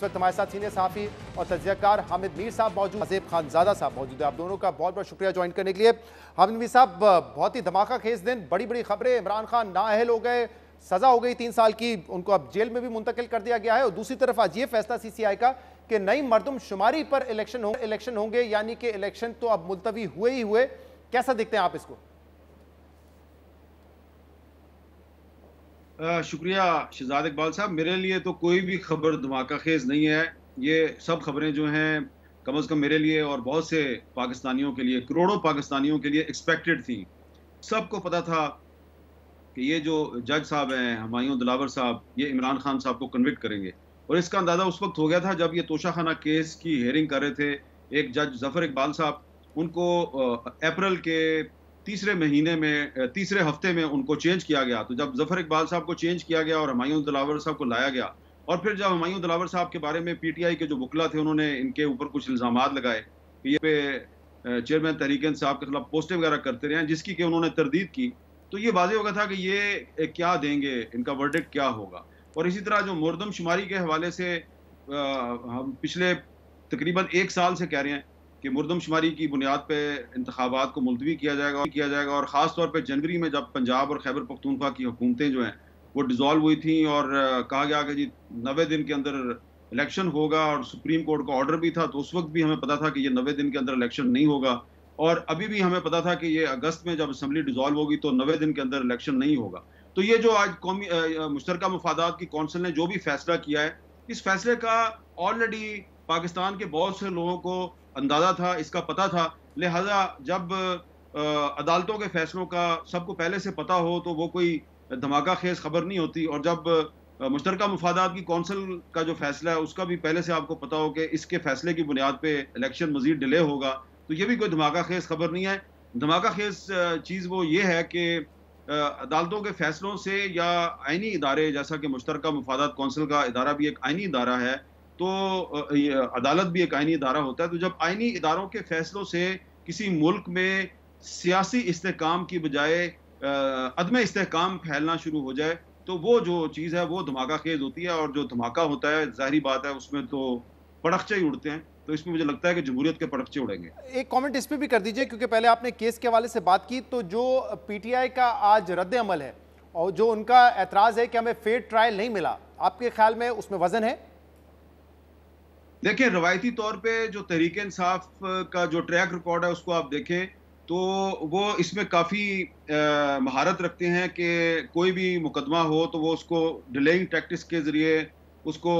इस वक्त हमारे साथ सीनियर सहाफ़ी और तज्ज़ियाकार हामिद मीर साहब मौजूद, आज़ेब खानज़ादा साहब मौजूद है। आप दोनों का बहुत बहुत शुक्रिया ज्वाइन करने के लिए। हामिद मीर साहब, बहुत ही धमाका खेज दिन, बड़ी बड़ी खबरें, इमरान खान नाअहल हो गए, सज़ा हो गई 3 साल की, उनको अब जेल में भी मुंतकिल कर दिया गया है। और दूसरी तरफ आज ये फैसला CCI का कि नई मरदमशुमारी पर इलेक्शन होंगे, यानी कि इलेक्शन तो अब मुलतवी हुए ही हुए। कैसा देखते हैं आप इसको? शुक्रिया शहजाद इकबाल साहब। मेरे लिए तो कोई भी खबर धमाका खेज नहीं है। ये सब खबरें जो हैं कम अज़ कम मेरे लिए और बहुत से पाकिस्तानियों के लिए, करोड़ों पाकिस्तानियों के लिए एक्सपेक्टेड थी। सबको पता था कि ये जो जज साहब हैं हुमायूं दिलावर साहब, ये इमरान खान साहब को कन्विक्ट करेंगे। और इसका अंदाज़ा उस वक्त हो गया था जब ये तोशाखाना केस की हेयरिंग कर रहे थे। एक जज जफर इकबाल साहब, उनको अप्रैल के तीसरे महीने में तीसरे हफ्ते में उनको चेंज किया गया। तो जब जफर इकबाल साहब को चेंज किया गया और हुमायूं दिलावर साहब को लाया गया, और फिर जब हुमायूं दिलावर साहब के बारे में PTI के जो वकला थे उन्होंने इनके ऊपर कुछ इल्ज़ामात लगाए कि ये पे चेयरमैन तहरीक इंसाफ के खिलाफ पोस्टें वगैरह करते रहे हैं, जिसकी कि उन्होंने तरदीद की। तो ये वाज़ेह हो गया था कि ये क्या देंगे, इनका वर्डिक्ट क्या होगा। और इसी तरह जो मुर्दमशुमारी के हवाले से हम पिछले तकरीबन 1 साल से कह रहे हैं कि मुर्दमशुमारी की बुनियाद पे इंतखाबात को मुलतवी किया जाएगा। और ख़ास तौर पे जनवरी में जब पंजाब और खैबर पख्तूनख्वा की हुकूमतें जो हैं वो डिसॉल्व हुई थी और कहा गया कि जी 90 दिन के अंदर इलेक्शन होगा, और सुप्रीम कोर्ट का ऑर्डर भी था, तो उस वक्त भी हमें पता था कि ये 90 दिन के अंदर इलेक्शन नहीं होगा। और अभी भी हमें पता था कि ये अगस्त में जब असम्बली डिसॉल्व होगी तो 90 दिन के अंदर इलेक्शन नहीं होगा। तो ये जो आज कौमी मुश्तरका मफादात की कौंसिल ने जो भी फैसला किया है, इस फैसले का ऑलरेडी पाकिस्तान के बहुत से लोगों को अंदाजा था, इसका पता था। लिहाजा जब अदालतों के फैसलों का सबको पहले से पता हो तो वो कोई धमाका खेज खबर नहीं होती। और जब मुश्तरका मफादात की कौंसिल का जो फैसला है उसका भी पहले से आपको पता हो कि इसके फैसले की बुनियाद पे इलेक्शन मजीद डिले होगा, तो ये भी कोई धमाका खेज खबर नहीं है। धमाका खेज चीज़ वो ये है कि अदालतों के फैसलों से या आईनी इदारे, जैसा कि मुश्तरका मफादात कौंसिल का इदारा भी एक आईनी इदारा है, तो अदालत भी एक आईनी इदारा होता है। तो जब आईनी इदारों के फैसलों से किसी मुल्क में सियासी इस्तेहकाम की बजाय अदम इस्तेहकाम फैलना शुरू हो जाए, तो वो जो चीज़ है वो धमाका खेज होती है। और जो धमाका होता है ज़ाहिरी बात है उसमें तो पड़खचे ही उड़ते हैं। तो इसमें मुझे लगता है कि जमहूरियत के पड़खचे उड़ेंगे। एक कमेंट इस पे भी कर दीजिए, क्योंकि पहले आपने केस के हवाले से बात की, तो जो PTI का आज रद्द अमल है और जो उनका एतराज़ है कि हमें फेयर ट्रायल नहीं मिला, आपके ख्याल में उसमें वजन है? देखिए, रवायती तौर पे जो तहरीक इंसाफ का जो ट्रैक रिकॉर्ड है उसको आप देखें तो वो इसमें काफ़ी महारत रखते हैं कि कोई भी मुकदमा हो तो वो उसको डिलेइंग टैक्टिक्स के ज़रिए उसको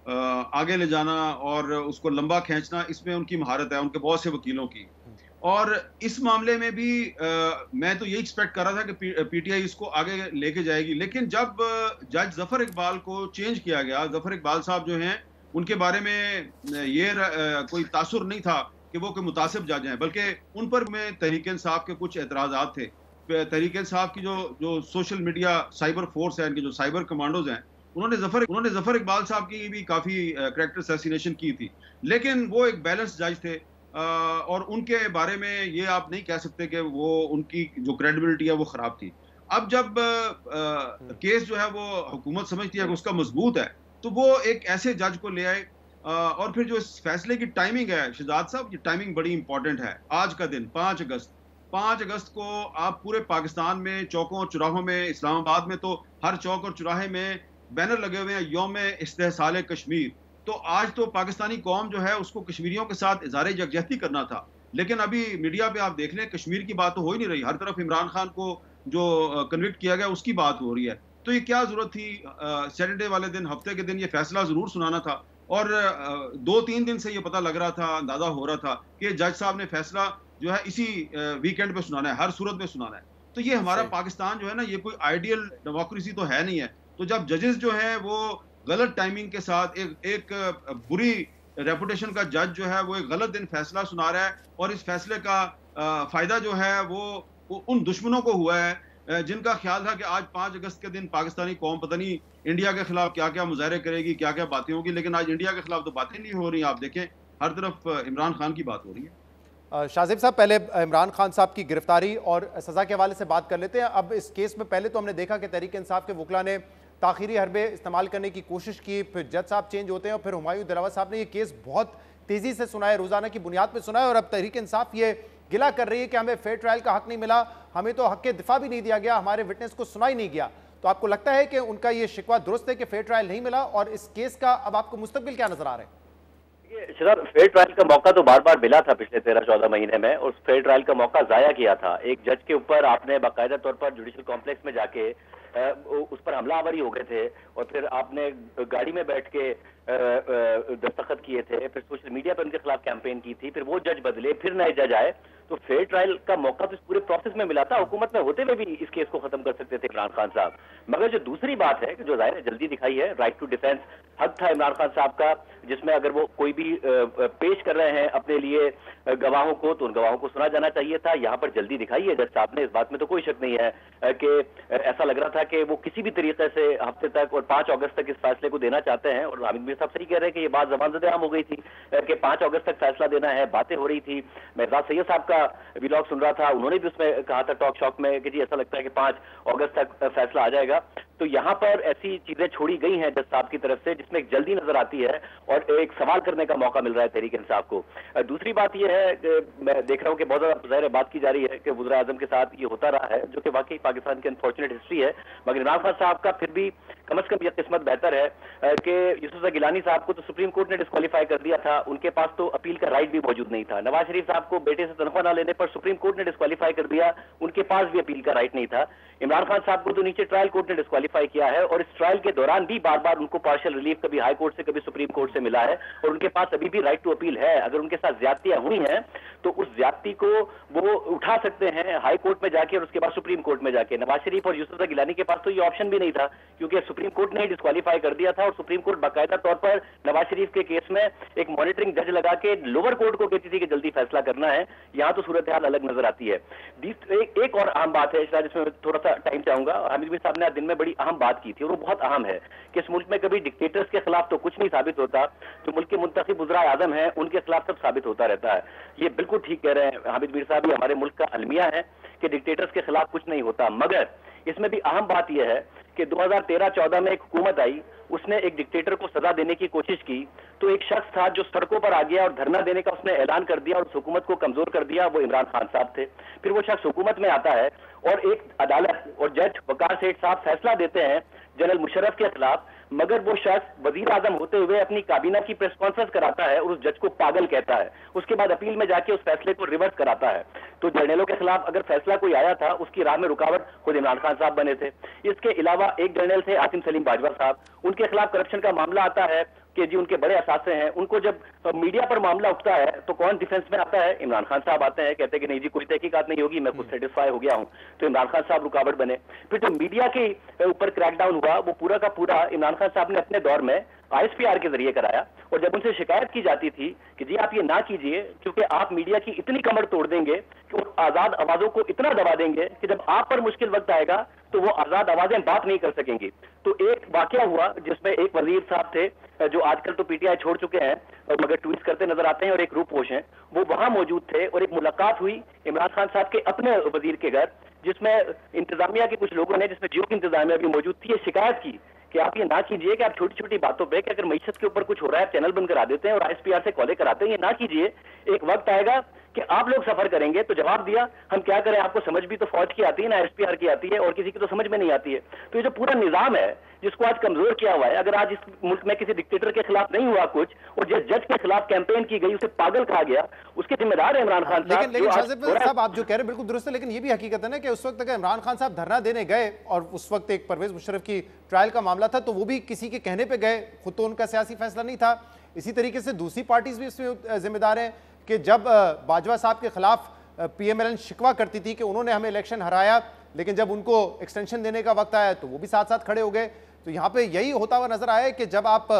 आगे ले जाना और उसको लंबा खींचना, इसमें उनकी महारत है, उनके बहुत से वकीलों की। और इस मामले में भी मैं तो यही एक्सपेक्ट कर रहा था कि PTI इसको आगे लेके जाएगी। लेकिन जब जज जफर इकबाल को चेंज किया गया, जफर इकबाल साहब जो हैं उनके बारे में ये कोई तासुर नहीं था कि वो कोई मुतासिब जज हैं, बल्कि उन पर में तहरीक इंसाफ के कुछ एतराज़ात थे। तहरीक इंसाफ की जो सोशल मीडिया साइबर फोर्स है, इनके जो साइबर कमांडोज हैं, उन्होंने जफर इकबाल साहब की भी काफ़ी कैरेक्टर असैसिनेशन की थी। लेकिन वो एक बैलेंस जज थे और उनके बारे में ये आप नहीं कह सकते कि वो उनकी जो क्रेडिबिलिटी है वो ख़राब थी। अब जब केस जो है वो हुकूमत समझती है कि उसका मजबूत है, तो वो एक ऐसे जज को ले आए। और फिर जो इस फैसले की टाइमिंग है शहजाद साहब, ये टाइमिंग बड़ी इंपॉर्टेंट है। आज का दिन 5 अगस्त को आप पूरे पाकिस्तान में चौकों और चौराहों में, इस्लामाबाद में तो हर चौक और चौराहे में बैनर लगे हुए हैं यौम इस्तेहसाल कश्मीर। तो आज तो पाकिस्तानी कौम जो है उसको कश्मीरियों के साथ इज़हार यकजहती करना था। लेकिन अभी मीडिया पे आप देख लें, कश्मीर की बात तो हो ही नहीं रही। हर तरफ इमरान खान को जो कन्विक्ट किया गया उसकी बात हो रही है। तो ये क्या ज़रूरत थी सैटरडे वाले दिन, हफ्ते के दिन ये फैसला ज़रूर सुनाना था। और 2-3 दिन से ये पता लग रहा था, अंदाज़ा हो रहा था कि जज साहब ने फैसला जो है इसी वीकेंड पे सुनाना है, हर सूरत में सुनाना है। तो ये हमारा पाकिस्तान जो है ना, ये कोई आइडियल डेमोक्रेसी तो है नहीं है। तो जब जजेस जो हैं वो गलत टाइमिंग के साथ एक बुरी रेपुटेशन का जज जो है वो एक गलत दिन फैसला सुना रहा है, और इस फैसले का फ़ायदा जो है वो उन दुश्मनों को हुआ है जिनका ख्याल था कि आज 5 अगस्त के दिन पाकिस्तानी कौम पता नहीं इंडिया के खिलाफ क्या क्या मुजाहरे करेगी, क्या क्या बातें होगी। लेकिन आज इंडिया के खिलाफ तो बातें नहीं हो रही। आप देखें हर तरफ इमरान खान की बात हो रही है। शाहज़ेब साहब, पहले इमरान खान साहब की गिरफ्तारी और सज़ा के हवाले से बात कर लेते हैं। अब इस केस में पहले तो हमने देखा कि तहरीक इंसाफ के वकला ने ताखीरी हरबे इस्तेमाल करने की कोशिश की, फिर जज साहब चेंज होते हैं और फिर हुमायूं दिलावर साहब ने ये केस बहुत तेजी से सुना है, रोजाना की बुनियाद पर सुना है। और अब तहरीक इंसाफ ये गिला कर रही है कि हमें फेयर ट्रायल का हक नहीं मिला, हमें तो हक के दिफा भी नहीं दिया गया, हमारे विटनेस को सुना ही नहीं गया। तो आपको लगता है कि उनका ये शिकवा दुरुस्त है कि फेयर ट्रायल नहीं मिला, और इस केस का अब आपको मुस्तकबिल क्या नजर आ रहा है? शराब, फेयर ट्रायल का मौका तो बार बार मिला था पिछले 13-14 महीने में, और फेयर ट्रायल का मौका जाया किया था। एक जज के ऊपर आपने बाकायदा तौर पर जुडिशियल कॉम्प्लेक्स में जाके उस पर हमलावरी हो गए थे, और फिर आपने गाड़ी में बैठ के दस्तखत किए थे, फिर सोशल मीडिया पर उनके खिलाफ कैंपेन की थी, फिर वो जज बदले, फिर नए जज आए। तो फेयर ट्रायल का मौका तो इस पूरे प्रोसेस में मिला था। हुकूमत में होते हुए भी इस केस को खत्म कर सकते थे इमरान खान साहब। मगर जो दूसरी बात है कि जो जाहिर है जल्दी दिखाई है, राइट टू डिफेंस हक था इमरान खान साहब का, जिसमें अगर वो कोई भी पेश कर रहे हैं अपने लिए गवाहों को, तो उन गवाहों को सुना जाना चाहिए था। यहाँ पर जल्दी दिखाई है जज साहब ने, इस बात में तो कोई शक नहीं है कि ऐसा लग रहा था कि वो किसी भी तरीके से हफ्ते तक और 5 अगस्त तक इस फैसले को देना चाहते हैं। और हामिद मीर साहब सही कह रहे हैं कि ये बात ज़बान-ज़द आम हो गई थी कि 5 अगस्त तक फैसला देना है, बातें हो रही थी। मैं एजाज सैयद साहब का व्लॉग सुन रहा था, उन्होंने भी उसमें कहा था टॉक शॉक में कि जी ऐसा लगता है कि 5 अगस्त तक फैसला आ जाएगा। तो यहाँ पर ऐसी चीजें छोड़ी गई हैं जज साहब की तरफ से जिसमें एक जल्दी नजर आती है और एक सवाल करने का मौका मिल रहा है तहरीक इंसाफ को। दूसरी बात यह है कि मैं देख रहा हूँ कि बहुत ज्यादा ज़ाहिर बात की जा रही है कि वज़ीर आज़म के साथ ये होता रहा है, जो कि वाकई पाकिस्तान की अनफॉर्चुनेट हिस्ट्री है। मगर इमरान खान साहब का फिर भी कम से कम यह किस्मत बेहतर है कि यूसुफ गिलानी साहब को तो सुप्रीम कोर्ट ने डिस्क्वालीफाई कर दिया था, उनके पास तो अपील का राइट भी मौजूद नहीं था। नवाज शरीफ साहब को बेटे से तनख्वाह न लेने पर सुप्रीम कोर्ट ने डिस्क्वालीफाई कर दिया, उनके पास भी अपील का राइट नहीं था। इमरान खान साहब को तो नीचे ट्रायल कोर्ट ने डिस्क्वालीफाई किया है, और इस ट्रायल के दौरान भी बार बार उनको पार्शियल रिलीफ कभी हाई कोर्ट से कभी सुप्रीम कोर्ट से मिला है, और उनके पास अभी भी राइट टू अपील है। अगर उनके साथ ज्यादतियां हुई हैं तो उस ज्यादती को वो उठा सकते हैं हाई कोर्ट में जाके और उसके बाद सुप्रीम कोर्ट में जाके। नवाज शरीफ और यूसुफ गिलानी के पास तो ये ऑप्शन भी नहीं था, क्योंकि सुप्रीम कोर्ट ने ही डिस्क्वालीफाई कर दिया था, और सुप्रीम कोर्ट बाकायदा तौर पर नवाज शरीफ के केस में एक मॉनिटरिंग जज लगा के लोअर कोर्ट को कहती थी कि जल्दी फैसला करना है। यहाँ तो सूरत हाल अलग नजर आती है। एक और अहम बात है जिसमें थोड़ा सा टाइम चाहूंगा। हामिद मीर साहब ने आज दिन में बड़ी अहम बात की थी, और वो बहुत अहम है कि इस मुल्क में कभी डिक्टेटर्स के खिलाफ तो कुछ नहीं साबित होता, जो मुल्क के मुंतखब वज़ीर आज़म हैं उनके खिलाफ सब साबित होता रहता है। ये बिल्कुल ठीक कह रहे हैं हामिद मीर साहब, ये हमारे मुल्क का अलमिया है कि डिक्टेटर्स के खिलाफ कुछ नहीं होता। मगर इसमें भी अहम बात यह है कि 2013-14 में एक हुकूमत आई, उसने एक डिक्टेटर को सजा देने की कोशिश की, तो एक शख्स था जो सड़कों पर आ गया और धरना देने का उसने ऐलान कर दिया और उस हुकूमत को कमजोर कर दिया, वो इमरान खान साहब थे। फिर वो शख्स हुकूमत में आता है और एक अदालत और जज वकार सेठ साहब फैसला देते हैं जनरल मुशर्रफ के खिलाफ, मगर वो शख्स वजीर आजम होते हुए अपनी काबीना की प्रेस कॉन्फ्रेंस कराता है और उस जज को पागल कहता है। उसके बाद अपील में जाके उस फैसले को रिवर्स कराता है। तो जर्नलों के खिलाफ अगर फैसला कोई आया था, उसकी राह में रुकावट खुद इमरान खान साहब बने थे। इसके अलावा एक जर्नल थे आसिम सलीम बाजवा साहब, उनके खिलाफ करप्शन का मामला आता है कि जी उनके बड़े असासे हैं, उनको जब मीडिया पर मामला उठता है तो कौन डिफेंस में आता है? इमरान खान साहब आते हैं, कहते हैं कि नहीं जी कोई तहकीकात नहीं होगी, मैं खुद सेटिस्फाई हो गया हूं। तो इमरान खान साहब रुकावट बने। फिर जो मीडिया के ऊपर क्रैकडाउन हुआ, वो पूरा का पूरा इमरान खान साहब ने अपने दौर में ISPR के जरिए कराया, और जब उनसे शिकायत की जाती थी कि जी आप ये ना कीजिए क्योंकि आप मीडिया की इतनी कमर तोड़ देंगे कि आजाद आवाजों को इतना दबा देंगे कि जब आप पर मुश्किल वक्त आएगा तो वो आजाद आवाजें बात नहीं कर सकेंगी। तो एक वाकया हुआ जिसमें एक वजीर साहब थे जो आजकल तो PTI छोड़ चुके हैं मगर ट्वीट करते नजर आते हैं, और एक रूपोश हैं, वो वहां मौजूद थे, और एक मुलाकात हुई इमरान खान साहब के अपने वजीर के घर, जिसमें इंतजामिया के कुछ लोगों ने, जिसमें जियो की इंतजामिया भी मौजूद थी, ये शिकायत की कि आप ये ना कीजिए कि आप छोटी छोटी बातों पे कि अगर मईशत के ऊपर कुछ हो रहा है चैनल बंद करा देते हैं और ISPR से कॉलें कराते हैं, ये ना कीजिए। एक वक्त आएगा कि आप लोग सफर करेंगे। तो जवाब दिया हम क्या करें, आपको समझ भी तो फौज की आती है ना ISPR की आती है, और किसी की तो समझ में नहीं आती है। तो ये जो पूरा निजाम है जिसको आज कमजोर किया हुआ है, अगर आज इस मुल्क में किसी डिक्टेटर के खिलाफ नहीं हुआ कुछ और जिस जज के खिलाफ कैंपेन की गई उसे पागल कहा गया, उसके जिम्मेदार है इमरान खान साहब। लेकिन साहब आप जो कह रहे हैं बिल्कुल दुरुस्त है, लेकिन ये भी हकीकत है ना कि उस वक्त अगर इमरान खान साहब धरना देने गए और उस वक्त एक परवेज मुशर्रफ की ट्रायल का मामला था, तो वो भी किसी के कहने पे गए, खुद तो उनका सियासी फैसला नहीं था। इसी तरीके से दूसरी पार्टीज भी इसमें जिम्मेदार हैं कि जब बाजवा साहब के खिलाफ PMLN शिकवा करती थी कि उन्होंने हमें इलेक्शन हराया, लेकिन जब उनको एक्सटेंशन देने का वक्त आया तो वो भी साथ साथ खड़े हो गए। तो यहाँ पे यही होता हुआ नजर आया कि जब आप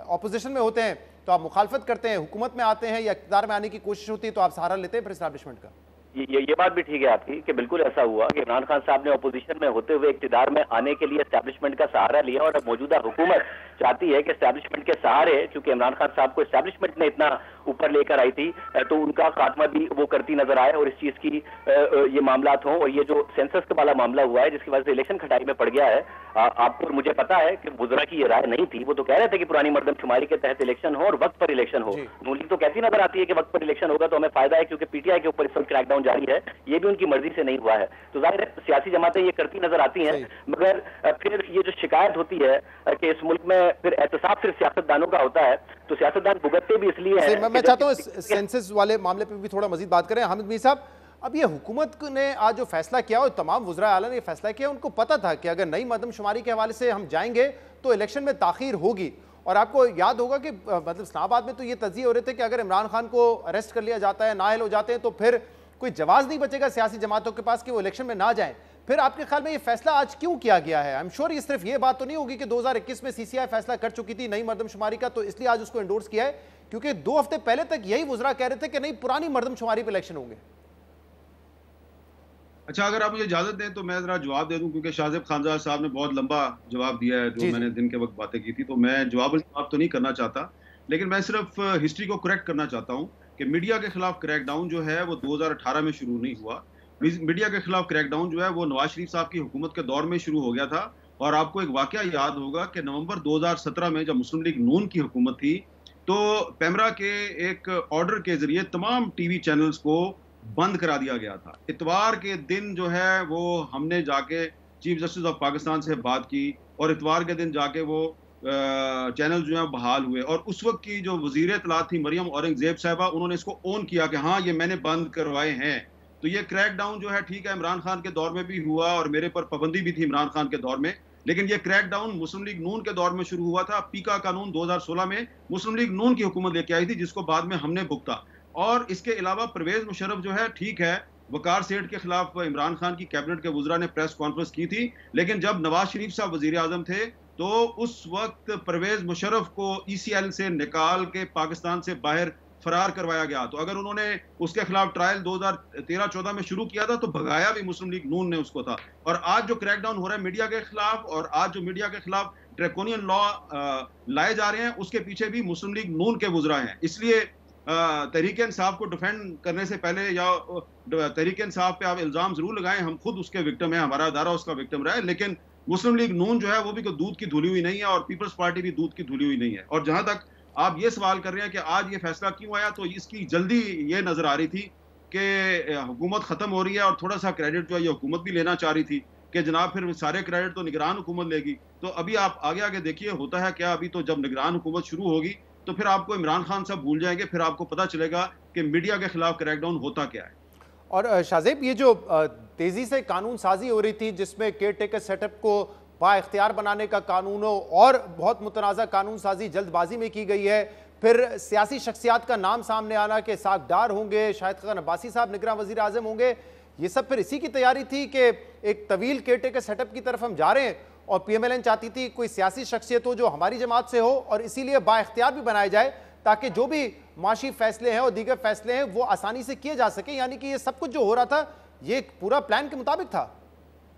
ऑपोजिशन में होते हैं तो आप मुखालफत करते हैं, हुकूमत में आते हैं या इक़्तिदार में आने की कोशिश होती है तो आप सहारा लेते हैं फिर एस्टैब्लिशमेंट का। ये बात भी ठीक है आपकी कि बिल्कुल ऐसा हुआ कि इमरान खान साहब ने अपोजिशन में होते हुए इक़्तिदार में आने के लिए एस्टैब्लिशमेंट का सहारा लिया, और अब मौजूदा हुकूमत चाहती है कि एस्टैब्लिशमेंट के सहारे, क्योंकि इमरान खान साहब को एस्टैब्लिशमेंट ने इतना ऊपर लेकर आई थी, तो उनका खात्मा भी वो करती नजर आए और इस चीज की ये मामला हों। और ये जो सेंसस का वाला मामला हुआ है जिसकी वजह से इलेक्शन खटाई में पड़ गया है, आपको और मुझे पता है कि वुज़रा की ये राय नहीं थी। वो तो कह रहे थे कि पुरानी मरदमशुमारी के तहत इलेक्शन हो और वक्त पर इलेक्शन हो। नून लीग तो कहती नजर आती है कि वक्त पर इलेक्शन होगा तो हमें फायदा है, क्योंकि पीटीआई के ऊपर इस वक्त क्रैकडाउन जारी है, ये भी उनकी मर्जी से नहीं हुआ है। तो जाहिर है सियासी जमातें ये करती नजर आती हैं, मगर फिर ये जो शिकायत होती है कि इस मुल्क में फिर एहतसाब सिर्फ सियासतदानों का होता है, तो सियासतदान भुगतते भी इसलिए हैं। मैं चाहता हूँ सेंसस वाले मामले पे भी थोड़ा मजीद बात करें। हामिद मीर साहब, अब ये हुकूमत ने आज जो फैसला किया और तमाम वुज़रा आला ने फैसला किया, उनको पता था कि अगर नई मरदमशुमारी के हवाले से हम जाएंगे तो इलेक्शन में ताखीर होगी। और आपको याद होगा कि मतलब इस्लामाबाद में तो ये तज्ज़िये हो रहे थे कि अगर इमरान खान को अरेस्ट कर लिया जाता है, नाअहल हो जाते हैं, तो फिर कोई जवाब नहीं बचेगा सियासी जमातों के पास कि वो इलेक्शन में ना जाएं। फिर आपके ख्याल में ये फैसला आज क्यों किया गया है? आई एम श्योर ये सिर्फ ये बात तो नहीं होगी कि 2021 में सीसीआई फैसला कर चुकी थी नई मरदमशुमारी का, तो इसलिए आज उसको एंडोर्स किया है, क्योंकि 2 हफ्ते पहले तक यही वुज़रा कह रहे थे कि नहीं, पुरानी मरदमशुमारी पे इलेक्शन होंगे। अच्छा, अगर आप मुझे इजाजत दें तो मैं जरा जवाब दे दूं, क्योंकि शाहजेब खानजाद साहब ने बहुत लंबा जवाब दिया है जो मैंने दिन के वक्त बातें की थी, तो मैं जवाब तो नहीं करना चाहता, लेकिन मैं सिर्फ हिस्ट्री को करेक्ट करना चाहता हूं कि मीडिया के खिलाफ क्रैकडाउन जो है वो 2018 में शुरू नहीं हुआ। मीडिया के खिलाफ क्रैकडाउन जो है वो नवाज शरीफ साहब की हुकूमत के दौर में शुरू हो गया था। और आपको एक वाकया याद होगा कि नवंबर 2017 में जब मुस्लिम लीग नून की हुकूमत थी, तो पैमरा के एक ऑर्डर के जरिए तमाम टीवी चैनल्स को बंद करा दिया गया था। इतवार के दिन जो है वो हमने जाके चीफ जस्टिस ऑफ पाकिस्तान से बात की और इतवार के दिन जाके वो चैनल जो है बहाल हुए। और उस वक्त की जो वजीर इत्तलात थी मरियम औरंगजेब साहबा, उन्होंने इसको ओन किया कि हाँ ये मैंने बंद करवाए हैं। तो ये क्रैकडाउन जो है ठीक है इमरान खान के दौर में भी हुआ और मेरे पर पाबंदी भी थी इमरान खान के दौर में, लेकिन ये क्रैकडाउन मुस्लिम लीग नून के दौर में शुरू हुआ था। पीका कानून 2016 में मुस्लिम लीग नून की हुकूमत लेके आई थी, जिसको बाद में हमने भुगता। और इसके अलावा परवेज मुशर्रफ जो है ठीक है, वकार सेठ के खिलाफ इमरान खान की कैबिनेट के वुज़रा ने प्रेस कॉन्फ्रेंस की थी, लेकिन जब नवाज शरीफ साहब वजीर आजम थे तो उस वक्त परवेज मुशर्रफ को ECL से निकाल के पाकिस्तान से बाहर फरार करवाया गया। तो अगर उन्होंने उसके खिलाफ ट्रायल 2013-14 में शुरू किया था तो भगाया भी मुस्लिम लीग नून ने उसको था। और आज जो क्रैकडाउन हो रहा है मीडिया के खिलाफ और आज जो मीडिया के खिलाफ ड्रैकोनियन लॉ लाए जा रहे हैं, उसके पीछे भी मुस्लिम लीग नून के वुज़रा हैं। इसलिए तहरीक इंसाफ को डिफेंड करने से पहले या तहरीक इंसाफ पे आप इल्जाम जरूर लगाएं, हम खुद उसके विक्टिम हैं, हमारा अदारा उसका विक्टिम रहा है, लेकिन मुस्लिम लीग नून जो है वो भी कोई दूध की धुली हुई नहीं है और पीपल्स पार्टी भी दूध की धुली हुई नहीं है। और जहां तक आप ये सवाल कर रहे हैं कि आज ये फैसला क्यों आया, तो इसकी जल्दी ये नजर आ रही थी कि हुकूमत खत्म हो रही है और थोड़ा सा क्रेडिट जो है ये हुकूमत भी लेना चाह रही थी कि जनाब फिर सारे क्रेडिट तो निगरान हुकूमत लेगी। तो अभी आप आगे आगे देखिए होता है क्या। अभी तो जब निगरान हुकूमत शुरू होगी तो फिर आपको इमरान खान साहब भूल जाएंगे, फिर आपको पता चलेगा कि मीडिया के खिलाफ क्रैकडाउन होता क्या है। और शाहजेब, ये जो तेजी से कानून साजी हो रही थी जिसमें केयर टेकर सेटअप को बाइख्तियार बनाने का कानून हो और बहुत मुतनाज़ा कानून साजी जल्दबाजी में की गई है, फिर सियासी शख्सियात का नाम सामने आना कि सागडार होंगे, शाहिद खान अब्बासी साहब निगरान वज़ीर आज़म होंगे, ये सब फिर इसी की तैयारी थी कि एक तवील केयर टेकर सेटअप की तरफ हम जा रहे हैं और PMLN चाहती थी कोई सियासी शख्सियत हो जो हमारी जमात से हो और इसीलिए बाइख्तियार भी बनाया जाए ताकि जो भी माशी फैसले हैं और दीगर फैसले हैं वो आसानी से किए जा सके। यानी कि ये सब कुछ जो हो रहा था ये पूरा प्लान के मुताबिक था।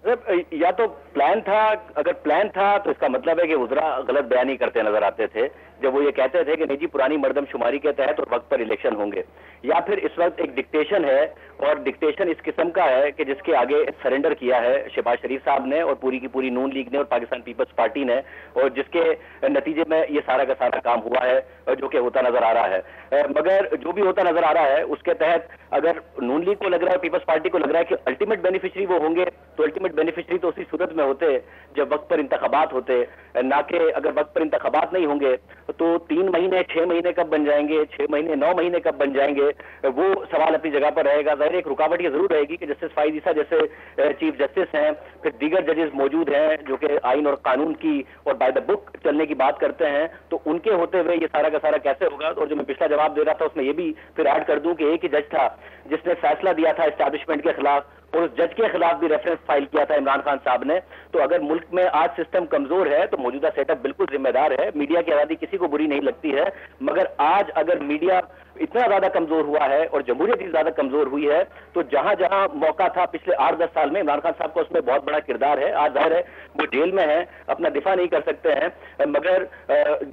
या तो प्लान था, अगर प्लान था तो इसका मतलब है कि वुज़रा गलत बयानी करते नजर आते थे जब वो ये कहते थे कि नहीं जी पुरानी मरदमशुमारी के तहत और वक्त पर इलेक्शन होंगे, या फिर इस वक्त एक डिक्टेशन है और डिक्टेशन इस किस्म का है कि जिसके आगे सरेंडर किया है शहबाज शरीफ साहब ने और पूरी की पूरी नून लीग ने और पाकिस्तान पीपल्स पार्टी ने, और जिसके नतीजे में ये सारा का सारा काम हुआ है जो कि होता नजर आ रहा है। मगर जो भी होता नजर आ रहा है उसके तहत अगर नून लीग को लग रहा है, पीपल्स पार्टी को लग रहा है कि अल्टीमेट बेनिफिशरी वो होंगे, तो अल्टीमेट बेनिफिशरी तो उसी सूरत में होते जब वक्त पर इंतखाबात होते, ना कि अगर वक्त पर इंतखाबात नहीं होंगे तो 3 महीने 6 महीने कब बन जाएंगे, 6 महीने 9 महीने कब बन जाएंगे, वो सवाल अपनी जगह पर रहेगा। जाहिर एक रुकावट ये जरूर रहेगी कि जस्टिस फाइज ईसा जैसे चीफ जस्टिस हैं, फिर दीगर जजेस मौजूद हैं जो कि आइन और कानून की और बाय द बुक चलने की बात करते हैं, तो उनके होते हुए ये सारा का सारा कैसे होगा। और जो मैं पिछला जवाब दे रहा था उसमें ये भी फिर ऐड कर दूं कि एक ही जज था जिसने फैसला दिया था एस्टैब्लिशमेंट के खिलाफ और उस जज के खिलाफ भी रेफरेंस फाइल किया था इमरान खान साहब ने। तो अगर मुल्क में आज सिस्टम कमजोर है तो मौजूदा सेटअप बिल्कुल जिम्मेदार है। मीडिया की आजादी किसी को बुरी नहीं लगती है, मगर आज अगर मीडिया इतना ज्यादा कमजोर हुआ है और जमहूरियत इतनी ज्यादा कमजोर हुई है, तो जहां जहां मौका था पिछले 8-10 साल में, इमरान खान साहब का उसमें बहुत बड़ा किरदार है। आज जाहिर है वो जेल में है, अपना दिफा नहीं कर सकते हैं, मगर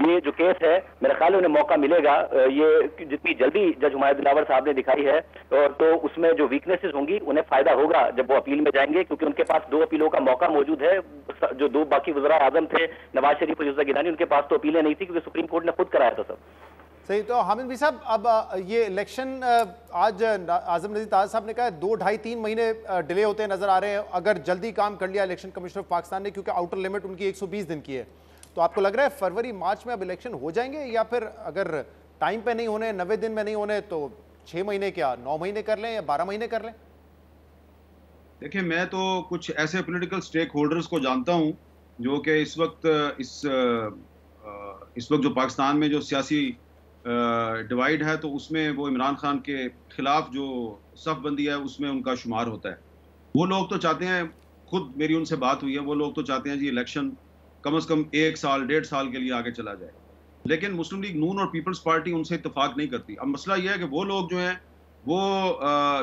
ये जो केस है मेरा ख्याल है उन्हें मौका मिलेगा। ये जितनी जल्दी जज हुमायूं दिलावर साहब ने दिखाई है, और तो उसमें जो वीकनेसेस होंगी उन्हें फायदा होगा जब वो अपील में जाएंगे, क्योंकि उनके पास 2 अपीलों का मौका मौजूद है। जो 2 बाकी वज़रा आज़म थे, नवाज शरीफ और यूसुफ गिलानी, उनके पास तो अपीलें नहीं थी क्योंकि सुप्रीम कोर्ट ने खुद कराया था सब। सही। तो हामिद भी साहब, अब ये इलेक्शन आज आजम नजीर ताज साहब ने कहा 2-2.5-3 महीने डिले होते नजर आ रहे हैं अगर जल्दी काम कर लिया इलेक्शन कमीशन ऑफ पाकिस्तान ने, क्योंकि आउटर लिमिट उनकी 120 दिन की है। तो आपको लग रहा है फरवरी मार्च में अब इलेक्शन हो जाएंगे, या फिर अगर टाइम पे नहीं होने, 90 दिन में नहीं होने, तो 6 महीने क्या 9 महीने कर लें या 12 महीने कर लें? देखिए, मैं तो कुछ ऐसे पॉलिटिकल स्टेक होल्डर्स को जानता हूं जो कि इस वक्त जो पाकिस्तान में जो सियासी डिवाइड है, तो उसमें वो इमरान खान के खिलाफ जो सफ़बंदी है उसमें उनका शुमार होता है। वो लोग तो चाहते हैं, खुद मेरी उनसे बात हुई है, वो लोग तो चाहते हैं जी इलेक्शन कम से कम 1 साल 1.5 साल के लिए आगे चला जाए, लेकिन मुस्लिम लीग नून और पीपल्स पार्टी उनसे इत्तेफाक नहीं करती। अब मसला यह है कि वो लोग जो हैं वो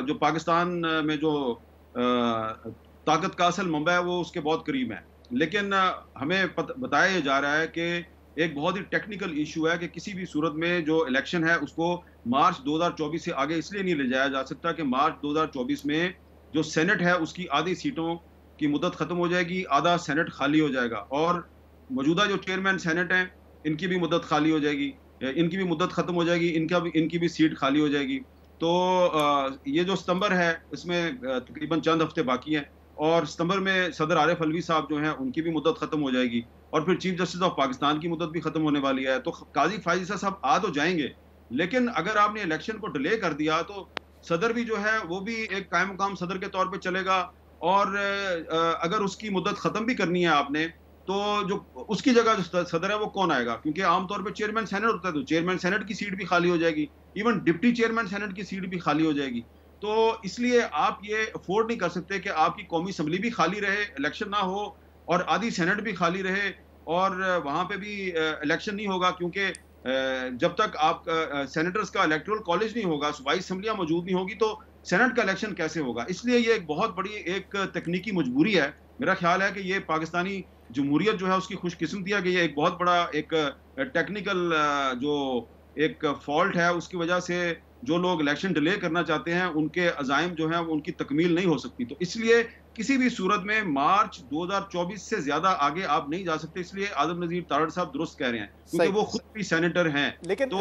जो पाकिस्तान में जो ताकत का असल मंबा है वो उसके बहुत करीब है, लेकिन हमें बताया जा रहा है कि एक बहुत ही टेक्निकल इशू है कि किसी भी सूरत में जो इलेक्शन है उसको मार्च 2024 से आगे इसलिए नहीं ले जाया जा सकता कि मार्च 2024 में जो सेनेट है उसकी आधी सीटों की मुद्दत खत्म हो जाएगी, आधा सेनेट खाली हो जाएगा, और मौजूदा जो चेयरमैन सेनेट हैं इनकी भी मुद्दत खाली हो जाएगी, इनकी भी मुद्दत खत्म हो जाएगी, इनकी भी सीट खाली हो जाएगी। तो ये जो सितंबर है इसमें तकरीबन चंद हफ्ते बाकी हैं, और सितंबर में सदर आरिफ अलवी साहब जो हैं उनकी भी मुद्दत खत्म हो जाएगी, और फिर चीफ जस्टिस ऑफ पाकिस्तान की मुद्दत भी खत्म होने वाली है। तो काजी फायज ईसा साहब आ तो जाएंगे, लेकिन अगर आपने इलेक्शन को डिले कर दिया तो सदर भी जो है वो भी एक कायम मुकाम सदर के तौर पे चलेगा, और अगर उसकी मुद्दत खत्म भी करनी है आपने, तो जो उसकी जगह जो सदर है वो कौन आएगा, क्योंकि आमतौर पे चेयरमैन सेनेट होता है, तो चेयरमैन सेनेट की सीट भी खाली हो जाएगी, इवन डिप्टी चेयरमैन सेनेट की सीट भी खाली हो जाएगी। तो इसलिए आप ये अफोर्ड नहीं कर सकते कि आपकी कौमी असम्बली भी खाली रहे, इलेक्शन ना हो, और आधी सेनेट भी खाली रहे, और वहाँ पे भी इलेक्शन नहीं होगा, क्योंकि जब तक आप सेनेटर्स का इलेक्टोरल कॉलेज नहीं होगा, सूबाई असम्बलियाँ मौजूद नहीं होगी, तो सेनेट का इलेक्शन कैसे होगा। इसलिए ये एक बहुत बड़ी एक तकनीकी मजबूरी है। मेरा ख्याल है कि ये पाकिस्तानी जमहूरियत जो है उसकी खुशकिस्मती है कि ये एक बहुत बड़ा एक टेक्निकल जो एक फॉल्ट है, उसकी वजह से जो लोग इलेक्शन डिले करना चाहते हैं उनके अज़ाइम जो हैं वो उनकी तकमील नहीं हो सकती। तो इसलिए किसी भी सूरत में मार्च 2024 से ज्यादा आगे आप नहीं जा सकते। इसलिए आजम नजीर तारड़ साहब दुरुस्त कह रहे हैं, क्योंकि वो खुद भी सेनेटर हैं। लेकिन तो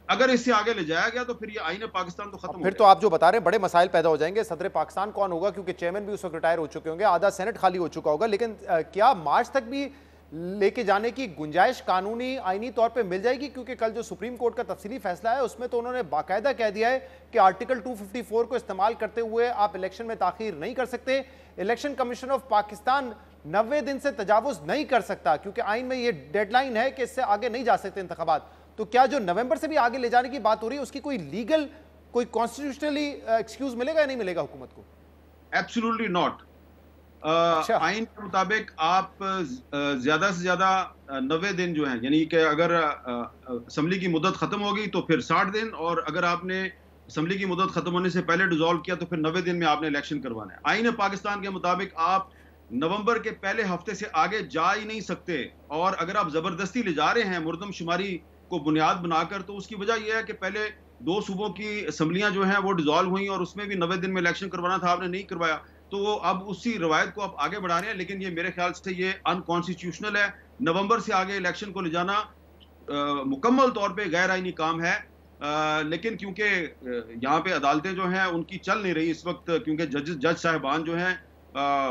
अगर इससे आगे ले जाया गया तो फिर ये आईने पाकिस्तान तो खत्म हो फिर तो आप जो बता रहे हैं बड़े मसाइल पैदा हो जाएंगे। सदर पाकिस्तान कौन होगा, क्योंकि चेयरमैन भी उस वक्त रिटायर हो चुके होंगे, आधा सेनेट खाली हो चुका होगा। लेकिन क्या मार्च तक भी लेके जाने की गुंजाइश कानूनी आईनी तौर पे मिल जाएगी? क्योंकि कल जो सुप्रीम कोर्ट का तफसीली फैसला है उसमें तो उन्होंने बाकायदा कह दिया है कि आर्टिकल 254 को इस्तेमाल करते हुए आप इलेक्शन में ताखीर नहीं कर सकते। इलेक्शन कमीशन ऑफ पाकिस्तान 90 दिन से तजावुज नहीं कर सकता, क्योंकि आइन में ये डेडलाइन है कि इससे आगे नहीं जा सकते इंतखाबात। तो क्या जो नवंबर से भी आगे ले जाने की बात हो रही है उसकी कोई लीगल, कोई कॉन्स्टिट्यूशनली एक्सक्यूज मिलेगा या नहीं मिलेगा हुकूमत को? Absolutely not. आइन के मुताबिक आप ज्यादा से ज्यादा 90 दिन जो है, यानी कि अगर असम्बली की मुद्दत खत्म होगी तो फिर 60 दिन, और अगर आपने असम्बली की मुद्दत खत्म होने से पहले डिसॉल्व किया तो फिर 90 दिन में आपने इलेक्शन करवाना है। आइन पाकिस्तान के मुताबिक आप नवंबर के पहले हफ्ते से आगे जा ही नहीं सकते, और अगर आप जबरदस्ती ले जा रहे हैं मुर्दमशुमारी को बुनियाद बनाकर, तो उसकी वजह यह है कि पहले 2 सूबों की असम्बलियां जो हैं वो डिसॉल्व हुई और उसमें भी 90 दिन में इलेक्शन करवाना था, आपने नहीं करवाया। तो वो अब उसी रवायत को आप आगे बढ़ा रहे हैं, लेकिन ये मेरे ख्याल से ये अनकॉन्स्टिट्यूशनल है। नवंबर से आगे इलेक्शन को ले जाना मुकम्मल तौर पे गैर आईनी काम है। लेकिन क्योंकि यहाँ पे अदालतें जो हैं उनकी चल नहीं रही इस वक्त, क्योंकि जज साहिबान जो हैं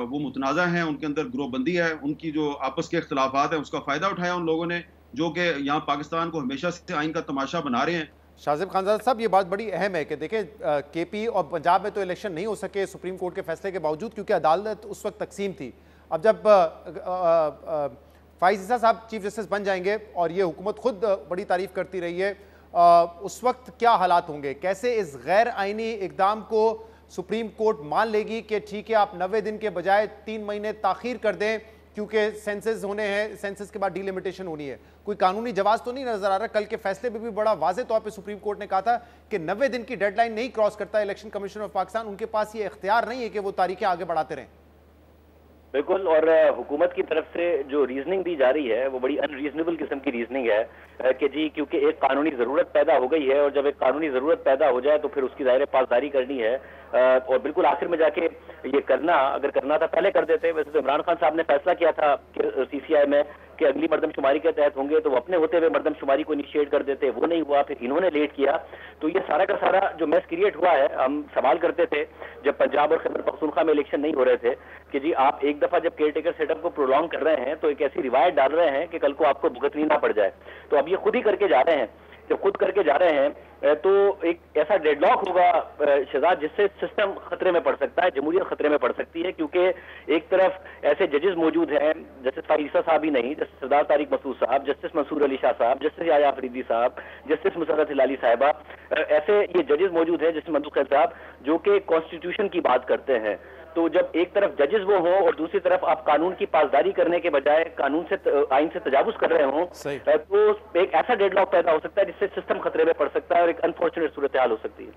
वो मुतनाज़ा हैं, उनके अंदर ग्रोहबंदी है, उनकी जो आपस के इख्तलाफात हैं उसका फ़ायदा उठाया उन लोगों ने, जो कि यहाँ पाकिस्तान को हमेशा से आइन का तमाशा बना रहे हैं। शाहज़ेब खानज़ादा साहब, ये बात बड़ी अहम है कि देखें केपी और पंजाब में तो इलेक्शन नहीं हो सके सुप्रीम कोर्ट के फैसले के बावजूद, क्योंकि अदालत उस वक्त तकसीम थी। अब जब फाइज़ ईसा साहब चीफ जस्टिस बन जाएंगे और ये हुकूमत खुद बड़ी तारीफ करती रही है, उस वक्त क्या हालात होंगे? कैसे इस गैर आइनी इकदाम को सुप्रीम कोर्ट मान लेगी कि ठीक है आप 90 दिन के बजाय 3 महीने ताखीर कर दें क्योंकि सेंसस होने हैं, सेंसस के बाद डिलिमिटेशन होनी है। कोई कानूनी जवाब तो नहीं नजर आ रहा। कल के फैसले में भी बड़ा वाज़ेह तौर पे सुप्रीम कोर्ट ने कहा था कि 90 दिन की डेडलाइन नहीं क्रॉस करता इलेक्शन कमीशन ऑफ पाकिस्तान, उनके पास ये इख्तियार नहीं है कि वो तारीखें आगे बढ़ाते रहें। बिल्कुल, और हुकूमत की तरफ से जो रीजनिंग दी जा रही है वो बड़ी अनरीजनेबल किस्म की रीजनिंग है कि जी क्योंकि एक कानूनी ज़रूरत पैदा हो गई है और जब एक कानूनी ज़रूरत पैदा हो जाए तो फिर उसकी ज़ाहिर पासदारी करनी है और बिल्कुल आखिर में जाके ये करना, अगर करना था पहले कर देते। वैसे तो इमरान खान साहब ने फैसला किया था कि CCI में कि अगली मरदमशुमारी के तहत होंगे तो वो अपने होते हुए मरदमशुमारी को इनिशिएट कर देते, वो नहीं हुआ, फिर इन्होंने लेट किया। तो ये सारा का सारा जो मैस क्रिएट हुआ है, हम सवाल करते थे जब पंजाब और खैबर पख्तूनख्वा में इलेक्शन नहीं हो रहे थे कि जी आप एक दफा जब केयर टेकर सेटअप को प्रोलॉन्ग कर रहे हैं तो एक ऐसी रिवायत डाल रहे हैं कि कल को आपको भुगतनी ना पड़ जाए। तो अब ये खुद ही करके जा रहे हैं। जब खुद करके जा रहे हैं तो एक ऐसा डेडलॉक होगा शहजाद जिससे सिस्टम खतरे में पड़ सकता है, जमहूरियत खतरे में पड़ सकती है, क्योंकि एक तरफ ऐसे जजेस मौजूद हैं, जस्टिस फारिसा साहब ही नहीं, जस्टिस सरदार तारिक मसूद साहब, जस्टिस मंसूर अली शाह साहब, जस्टिस याया अफरीदी साहब, जस्टिस मुसर्रत हिलाली साहिबा, ऐसे ये जजेस मौजूद हैं, जस्टिस मंसूर खैर साहब, जो कि कॉन्स्टिट्यूशन की बात करते हैं। तो जब एक तरफ जजेस वो हों और दूसरी तरफ आप कानून की पासदारी करने के बजाय कानून से आइन से तजावुज कर रहे हों, तो एक ऐसा डेडलॉक पैदा हो सकता है जिससे सिस्टम खतरे में पड़ सकता है और एक अनफॉर्चुनेट सूरत हाल हो सकती है।